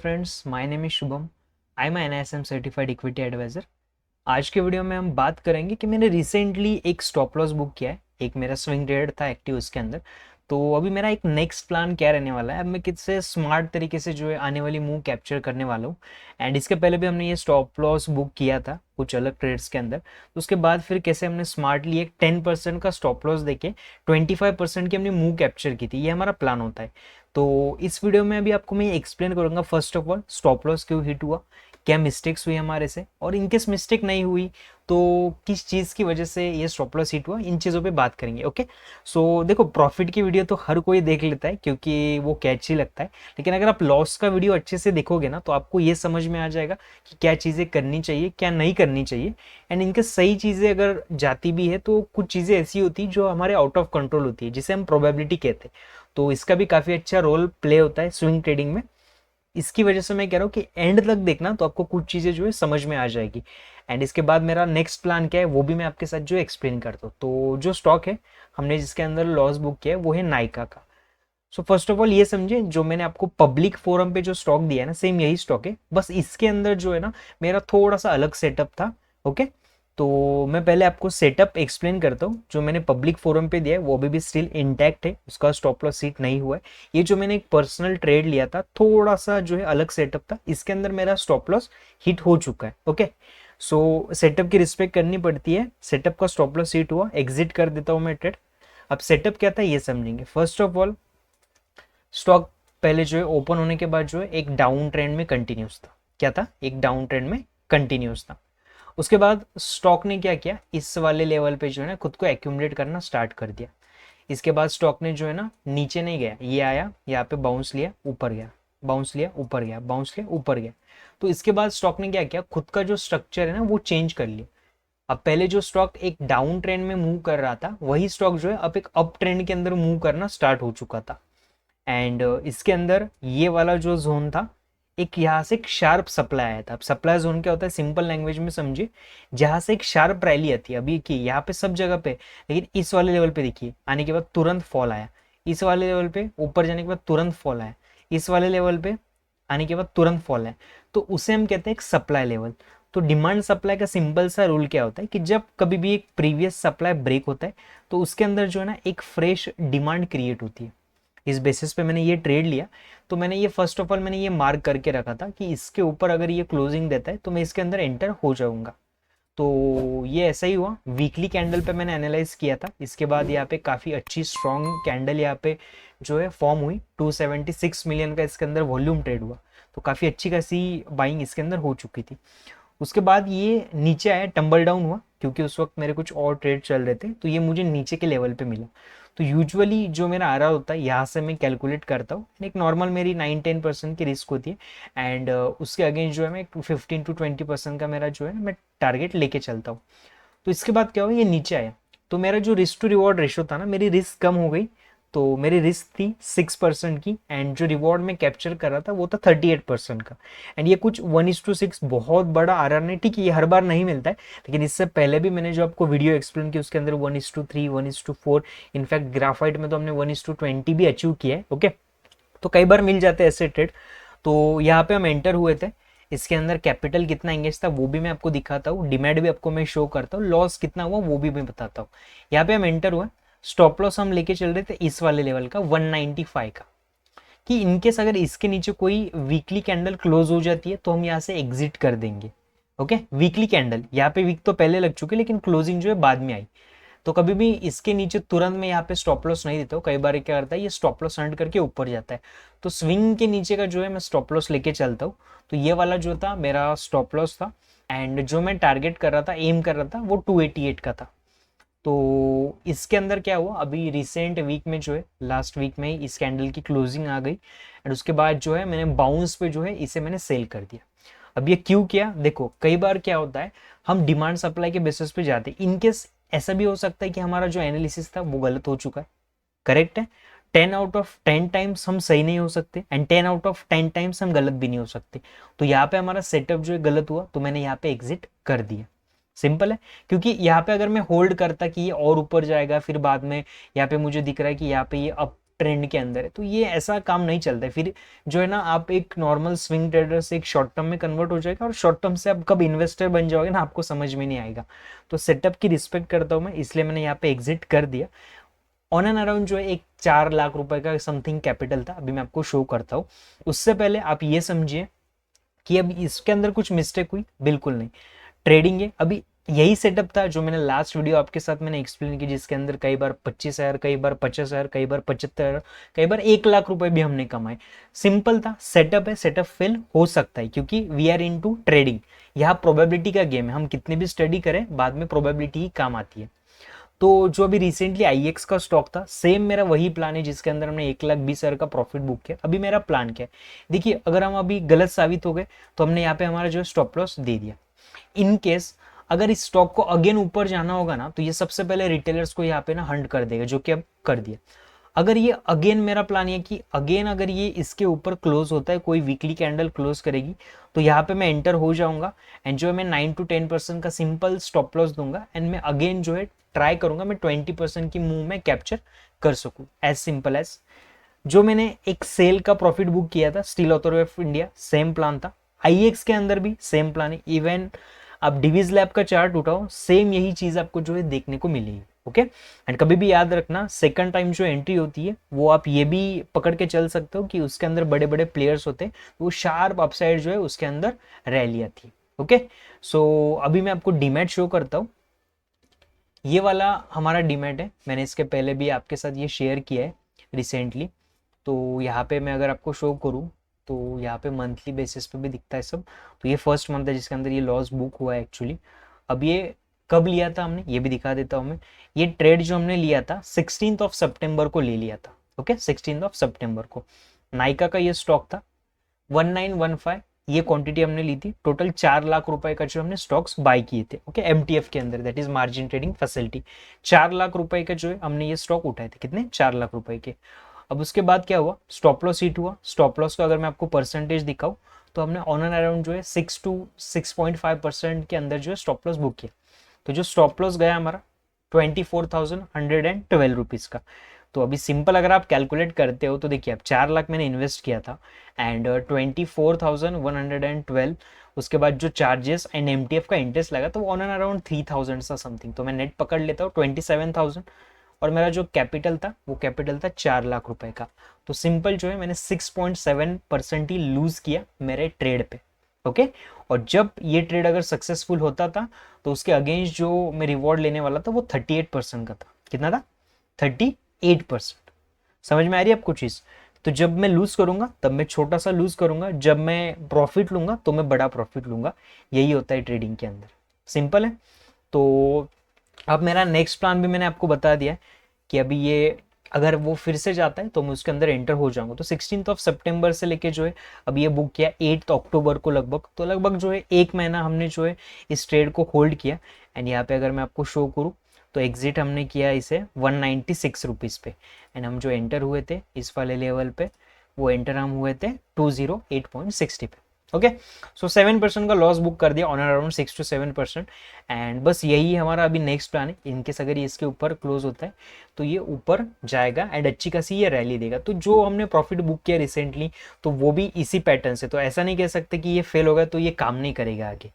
Friends, my name is Shubham. I am NISM certified equity advisor. आज के video में हम बात करेंगे कि मैंने रिसेंटली एक स्टॉप लॉस बुक किया है। एक मेरा स्विंग ट्रेड था एक्टिव उसके अंदर। तो अभी मेरा एक नेक्स्ट प्लान क्या रहने वाला है, अब मैं किससे स्मार्ट तरीके से जो है आने वाली मूव कैप्चर करने वाला हूँ। एंड इसके पहले भी हमने ये स्टॉप लॉस बुक किया था कुछ अलग ट्रेड्स के अंदर। तो उसके बाद फिर कैसे हमने स्मार्टली एक 10% का स्टॉप लॉस देके 25% की हमने मूव कैप्चर की थी, ये हमारा प्लान होता है। तो इस वीडियो में अभी आपको मैं एक्सप्लेन करूंगा first of all stop loss क्यों हिट हुआ, क्या मिस्टेक्स हुई हमारे से, और इनकेस मिस्टेक नहीं हुई तो किस चीज़ की वजह से ये स्टॉप लॉस हिट हुआ, इन चीज़ों पे बात करेंगे। ओके, सो देखो, प्रॉफिट की वीडियो तो हर कोई देख लेता है क्योंकि वो कैची लगता है, लेकिन अगर आप लॉस का वीडियो अच्छे से देखोगे ना तो आपको ये समझ में आ जाएगा कि क्या चीज़ें करनी चाहिए क्या नहीं करनी चाहिए। एंड इनके सही चीज़ें अगर जाती भी है तो कुछ चीज़ें ऐसी होती है जो हमारे आउट ऑफ कंट्रोल होती है, जिसे हम प्रोबेबिलिटी कहते हैं। तो इसका भी काफ़ी अच्छा रोल प्ले होता है स्विंग ट्रेडिंग में। इसकी वजह से मैं कह रहा हूँ कि एंड तक देखना तो आपको कुछ चीज़ें जो है समझ में आ जाएगी। एंड इसके बाद मेरा नेक्स्ट प्लान क्या है वो भी मैं आपके साथ जो एक्सप्लेन करता हूँ। तो जो स्टॉक है हमने जिसके अंदर लॉस बुक किया है वो है नाइका का। सो फर्स्ट ऑफ ऑल ये समझे, जो मैंने आपको पब्लिक फोरम पे जो स्टॉक दिया है ना, सेम यही स्टॉक है, बस इसके अंदर जो है ना मेरा थोड़ा सा अलग सेटअप था। ओके, तो मैं पहले आपको सेटअप एक्सप्लेन करता हूँ। जो मैंने पब्लिक फोरम पे दिया है वो अभी भी स्टिल इंटैक्ट है, उसका स्टॉप लॉस हिट नहीं हुआ है। ये जो मैंने एक पर्सनल ट्रेड लिया था थोड़ा सा जो है अलग सेटअप था, इसके अंदर मेरा स्टॉप लॉस हिट हो चुका है। ओके, सो सेटअप की रिस्पेक्ट करनी पड़ती है। सेटअप का स्टॉप लॉस हिट हुआ, एग्जिट कर देता हूँ मैं ट्रेड। अब सेटअप क्या था ये समझेंगे। फर्स्ट ऑफ ऑल स्टॉक पहले जो है ओपन होने के बाद जो है एक डाउन ट्रेंड में कंटिन्यूस था। क्या था? एक डाउन ट्रेंड में कंटिन्यूस था। उसके बाद स्टॉक ने क्या किया, इस वाले लेवल पे जो है ना खुद को एक्यूमुलेट करना स्टार्ट कर दिया। इसके बाद स्टॉक ने जो है ना नीचे नहीं गया, ये आया यहाँ पे बाउंस लिया, ऊपर गया, बाउंस लिया, ऊपर गया, बाउंस लिया, ऊपर गया। तो इसके बाद स्टॉक ने क्या किया, खुद का जो स्ट्रक्चर है ना वो चेंज कर लिया। अब पहले जो स्टॉक एक डाउन ट्रेंड में मूव कर रहा था वही स्टॉक जो है अब एक अप ट्रेंड के अंदर मूव करना स्टार्ट हो चुका था। एंड इसके अंदर ये वाला जो जोन था, एक यहाँ से एक शार्प सप्लाई आया था। अब सप्लाई जोन क्या होता है सिंपल लैंग्वेज में समझिए, जहाँ से एक शार्प रैली आती है। अभी की यहाँ पे सब जगह पे, लेकिन इस वाले लेवल पे देखिए आने के बाद तुरंत फॉल आया, इस वाले लेवल पे ऊपर जाने के बाद तुरंत फॉल आया, इस वाले लेवल पे आने के बाद तुरंत फॉल आया। तो उसे हम कहते हैं एक सप्लाई लेवल। तो डिमांड सप्लाई का सिंपल सा रूल क्या होता है कि जब कभी भी एक प्रीवियस सप्लाई ब्रेक होता है तो उसके अंदर जो है ना एक फ्रेश डिमांड क्रिएट होती है। इस बेसिस पे मैंने ये ट्रेड लिया। तो मैंने ये फर्स्ट ऑफ ऑल मैंने ये मार्क करके रखा था कि इसके ऊपर अगर ये क्लोजिंग देता है तो मैं इसके अंदर एंटर हो जाऊंगा। तो ये ऐसा ही हुआ। वीकली कैंडल पे मैंने एनालाइज किया था। इसके बाद यहाँ पे काफ़ी अच्छी स्ट्रॉन्ग कैंडल यहाँ पे जो है फॉर्म हुई। 276 मिलियन का इसके अंदर वॉल्यूम ट्रेड हुआ। तो काफ़ी अच्छी खासी बाइंग इसके अंदर हो चुकी थी। उसके बाद ये नीचे आया, टम्बल डाउन हुआ, क्योंकि उस वक्त मेरे कुछ और ट्रेड चल रहे थे तो ये मुझे नीचे के लेवल पे मिला। तो यूजुअली जो मेरा आ रहा होता है यहाँ से मैं कैलकुलेट करता हूँ, एक नॉर्मल मेरी 9-10% की रिस्क होती है। एंड उसके अगेंस्ट जो है मैं 15-20% का मेरा जो है मैं टारगेट लेके चलता हूँ। तो इसके बाद क्या हुआ, ये नीचे आया तो मेरा जो रिस्क टू रिवॉर्ड रेशो था ना, मेरी रिस्क कम हो गई। तो मेरी रिस्क थी 6% की एंड जो रिवॉर्ड में कैप्चर कर रहा था वो था 38% का। एंड ये कुछ 1:6 बहुत बड़ा आ रहा नहीं, ठीक है, ये हर बार नहीं मिलता है, लेकिन इससे पहले भी मैंने जो आपको वीडियो एक्सप्लेन की उसके अंदर 1:3, 1:4, इनफैक्ट ग्राफाइट में तो हमने 1:20 भी अचीव किया है। ओके, तो कई बार मिल जाते हैं ऐसे ट्रेड। तो यहाँ पे हम एंटर हुए थे। इसके अंदर कैपिटल कितना एंगेज था वो भी मैं आपको दिखाता हूँ, डिमैट भी आपको मैं शो करता हूँ, लॉस कितना हुआ वो भी मैं बताता हूँ। यहाँ पे हम एंटर हुए। स्टॉप लॉस हम लेके चल रहे थे इस वाले लेवल का 195 का, कि इनकेस अगर इसके नीचे कोई वीकली कैंडल क्लोज हो जाती है तो हम यहाँ से एग्जिट कर देंगे। ओके, वीकली कैंडल यहाँ पे वीक तो पहले लग चुके लेकिन क्लोजिंग जो है बाद में आई। तो कभी भी इसके नीचे तुरंत मैं यहाँ पे स्टॉप लॉस नहीं देता हूँ। कई बार क्या करता है, ये स्टॉप लॉस हंट करके ऊपर जाता है, तो स्विंग के नीचे का जो है मैं स्टॉप लॉस लेके चलता हूँ। तो ये वाला जो था मेरा स्टॉप लॉस था। एंड जो मैं टारगेट कर रहा था, एम कर रहा था, वो 288 का था। तो इसके अंदर क्या हुआ, अभी रिसेंट वीक में जो है लास्ट वीक में इस कैंडल की क्लोजिंग आ गई। एंड उसके बाद जो है मैंने बाउंस पे जो है इसे मैंने सेल कर दिया। अब ये क्यों किया, देखो कई बार क्या होता है, हम डिमांड सप्लाई के बेसिस पे जाते हैं। इनकेस ऐसा भी हो सकता है कि हमारा जो एनालिसिस था वो गलत हो चुका है, करेक्ट है। 10 आउट ऑफ 10 टाइम्स हम सही नहीं हो सकते एंड 10 आउट ऑफ 10 टाइम्स हम गलत भी नहीं हो सकते। तो यहाँ पे हमारा सेटअप जो है गलत हुआ, तो मैंने यहाँ पे एग्जिट कर दिया। सिंपल है, क्योंकि यहाँ पे अगर मैं होल्ड करता कि ये और ऊपर जाएगा, फिर बाद में यहाँ पे मुझे दिख रहा है कि यहाँ पे ये अप ट्रेंड के अंदर है, तो ये ऐसा काम नहीं चलता है। फिर जो है ना, आप एक नॉर्मल स्विंग ट्रेडर से एक शॉर्ट टर्म में कन्वर्ट हो जाएगा, और शॉर्ट टर्म से आप कब इन्वेस्टर बन जाओगे ना, आपको समझ में नहीं आएगा। तो सेटअप की रिस्पेक्ट करता हूँ मैं, इसलिए मैंने यहाँ पे एग्जिट कर दिया। ऑन एंड अराउंड जो है एक 4 लाख रुपए का समथिंग कैपिटल था, अभी मैं आपको शो करता हूँ। उससे पहले आप ये समझिए कि अब इसके अंदर कुछ मिस्टेक हुई, बिल्कुल नहीं। ट्रेडिंग है, अभी यही सेटअप था जो मैंने लास्ट वीडियो आपके साथ मैंने एक्सप्लेन की, जिसके अंदर कई बार 25,000, कई बार 50,000, कई बार 75,000, कई बार 1 लाख रुपए भी हमने कमाए। सिंपल था, सेटअप है, सेटअप फेल हो सकता है, क्योंकि वी आर इनटू ट्रेडिंग। यहाँ प्रोबेबिलिटी का गेम है, हम कितनी भी स्टडी करें बाद में प्रोबेबिलिटी ही काम आती है। तो जो अभी रिसेंटली आईएक्स का स्टॉक था, सेम मेरा वही प्लान है जिसके अंदर हमने 1,20,000 का प्रॉफिट बुक किया। अभी मेरा प्लान क्या है, देखिए अगर हम अभी गलत साबित हो गए तो हमने यहाँ पे हमारा जो स्टॉप लॉस दे दिया। इन केस अगर इस स्टॉक को अगेन ऊपर जाना होगा ना, तो ये सबसे पहले रिटेलर्स को यहाँ पे ना हंट कर देगा, जो कि अब कर दिया। अगर ये अगेन, मेरा प्लान ये कि अगेन अगर ये इसके ऊपर क्लोज होता है, कोई वीकली कैंडल क्लोज करेगी, तो यहाँ पे मैं एंटर हो जाऊंगा, एंड जो है मैं 9 to 10% का सिंपल स्टॉप लॉस दूंगा, एंड मैं अगेन जो है ट्राई करूंगा मैं 20% की मूव में कैप्चर कर सकूं। एज सिंपल एज जो मैंने एक सेल का प्रॉफिट बुक किया था steel authority of India, same plan था। आईएक्स के अंदर भी सेम प्लान है। इवन आप डिविज लैब का चार्ट उठाओ, सेम यही चीज आपको जो है देखने को मिलेगी। ओके, एंड कभी भी याद रखना, सेकंड टाइम जो एंट्री होती है वो आप ये भी पकड़ के चल सकते हो कि उसके अंदर बड़े बड़े प्लेयर्स होते हैं, वो शार्प अपसाइड जो है उसके अंदर रैली आती है। ओके, सो अभी मैं आपको डीमैट शो करता हूँ। ये वाला हमारा डीमैट है, मैंने इसके पहले भी आपके साथ ये शेयर किया है रिसेंटली। तो यहाँ पे मैं अगर आपको शो करूँ तो यहाँ पे मंथली बेसिस पे भी दिखता है सब। तो ये फर्स्ट मंथ है जिसके अंदर ये लॉस बुक हुआ है एक्चुअली। अब ये कब लिया था हमने, ये भी दिखा देता हूँ मैं। ये ट्रेड जो हमने लिया था 16 सितंबर को ले लिया था। ओके, 16 सितंबर को नाइका का ये स्टॉक था 1915, ये क्वांटिटी हमने ली थी। टोटल 4 लाख रुपए का जो हमने स्टॉक्स बाय किए थे। ओके, एमटीएफ के अंदर, that is margin trading facility. 4 lakh रुपए का जो है हमने ये स्टॉक उठाए थे, कितने, 4 लाख रुपए के। अब उसके बाद क्या हुआ, स्टॉप लॉस हिट हुआ। स्टॉप लॉस का अगर मैं आपको परसेंटेज दिखाऊं तो हमने ऑन एंड अराउंड जो है 6 to 6.5% के अंदर जो है स्टॉप लॉस बुक किया। तो जो स्टॉप लॉस गया हमारा 24,112 रुपीज का। तो अभी सिंपल अगर आप कैलकुलेट करते हो तो देखिए, अब 4 लाख मैंने इन्वेस्ट किया था, एंड 24,112, उसके बाद जो चार्जेस एंड एमटीएफ का इंटरेस्ट लगा, तो ऑन एंड अराउंड 3,000 सा समथिंग। तो मैं नेट पकड़ लेता हूँ 27,000, और मेरा जो कैपिटल था वो कैपिटल था 4 लाख रुपए का। तो सिंपल जो है मैंने 6.7% ही लूज किया मेरे ट्रेड पे। ओके, और जब ये ट्रेड अगर सक्सेसफुल होता था तो उसके अगेंस्ट जो मैं रिवॉर्ड लेने वाला था वो 38% का था। कितना था, 38%। समझ में आ रही है आपको चीज। तो जब मैं लूज करूंगा तब मैं छोटा सा लूज करूंगा, जब मैं प्रॉफिट लूंगा तो मैं बड़ा प्रॉफिट लूंगा। यही होता है ट्रेडिंग के अंदर, सिंपल है। तो अब मेरा नेक्स्ट प्लान भी मैंने आपको बता दिया है कि अभी ये अगर वो फिर से जाता है तो मैं उसके अंदर एंटर हो जाऊंगा। तो 16 सितंबर से लेके जो है अब ये बुक किया 8 अक्टूबर को लगभग, तो लगभग जो है 1 महीना हमने जो है इस ट्रेड को होल्ड किया। एंड यहाँ पे अगर मैं आपको शो करूँ तो एग्जिट हमने किया इसे 196 रुपीज़ पे, एंड हम जो एंटर हुए थे इस वाले लेवल पे, वो एंटर हम हुए थे 208.60 पे। ओके, सो 7% का लॉस बुक कर दिया, ऑन अराउंड 6 to 7%। एंड बस यही हमारा अभी नेक्स्ट प्लान है। इनकेस अगर ये इसके ऊपर क्लोज होता है तो ये ऊपर जाएगा एंड अच्छी खासी ये रैली देगा। तो जो हमने प्रॉफिट बुक किया रिसेंटली तो वो भी इसी पैटर्न से, तो ऐसा नहीं कह सकते कि ये फेल होगा तो ये काम नहीं करेगा आगे।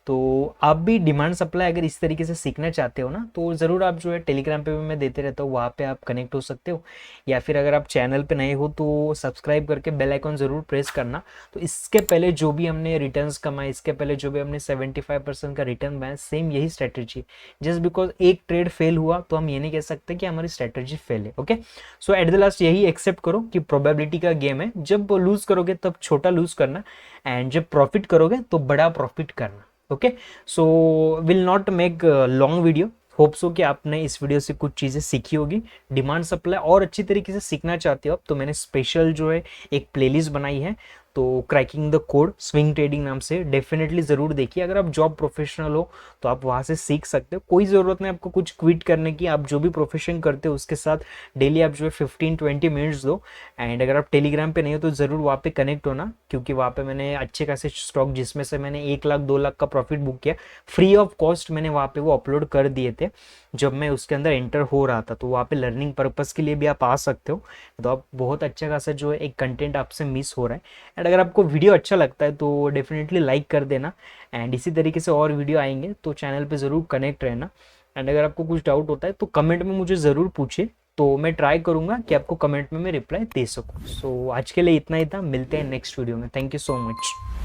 तो आप भी डिमांड सप्लाई अगर इस तरीके से सीखना चाहते हो ना, तो ज़रूर आप जो है टेलीग्राम पे भी मैं देते रहता हूँ, वहाँ पे आप कनेक्ट हो सकते हो। या फिर अगर आप चैनल पे नए हो तो सब्सक्राइब करके बेल आइकॉन ज़रूर प्रेस करना। तो इसके पहले जो भी हमने रिटर्न्स कमाए, इसके पहले जो भी हमने 75% का रिटर्न बनाया, सेम यही स्ट्रेटेजी। जस्ट बिकॉज एक ट्रेड फेल हुआ तो हम ये नहीं कह सकते कि हमारी स्ट्रेटेजी फेल है। Okay, so at the last यही एक्सेप्ट करो कि प्रोबेबिलिटी का गेम है। जब लूज करोगे तब छोटा लूज करना, एंड जब प्रॉफिट करोगे तो बड़ा प्रॉफिट करना। Okay, so will not make long video. Hope so कि आपने इस वीडियो से कुछ चीज़ें सीखी होगी। डिमांड सप्लाई और अच्छी तरीके से सीखना चाहते हो आप तो मैंने स्पेशल जो है एक प्लेलिस्ट बनाई है, तो cracking the code swing trading नाम से, डेफिनेटली ज़रूर देखिए। अगर आप जॉब प्रोफेशनल हो तो आप वहाँ से सीख सकते हो। कोई ज़रूरत नहीं आपको कुछ क्विट करने की, आप जो भी प्रोफेशन करते हो उसके साथ डेली आप जो है 15-20 मिनट्स दो। एंड अगर आप टेलीग्राम पे नहीं हो तो ज़रूर वहाँ पे कनेक्ट होना, क्योंकि वहाँ पे मैंने अच्छे खासे स्टॉक जिसमें से मैंने 1 लाख 2 लाख का प्रॉफिट बुक किया फ्री ऑफ कॉस्ट, मैंने वहाँ पे वो अपलोड कर दिए थे। जब मैं उसके अंदर एंटर हो रहा था, तो वहाँ पे लर्निंग पर्पस के लिए भी आप आ सकते हो। तो आप बहुत अच्छा खासा जो है एक कंटेंट आपसे मिस हो रहा है। एंड अगर आपको वीडियो अच्छा लगता है तो डेफिनेटली लाइक कर देना। एंड इसी तरीके से और वीडियो आएंगे तो चैनल पे ज़रूर कनेक्ट रहना। एंड अगर आपको कुछ डाउट होता है तो कमेंट में मुझे ज़रूर पूछिए, तो मैं ट्राई करूँगा कि आपको कमेंट में मैं रिप्लाई दे सकूँ। सो आज के लिए इतना ही था, मिलते हैं नेक्स्ट वीडियो में। Thank you so much.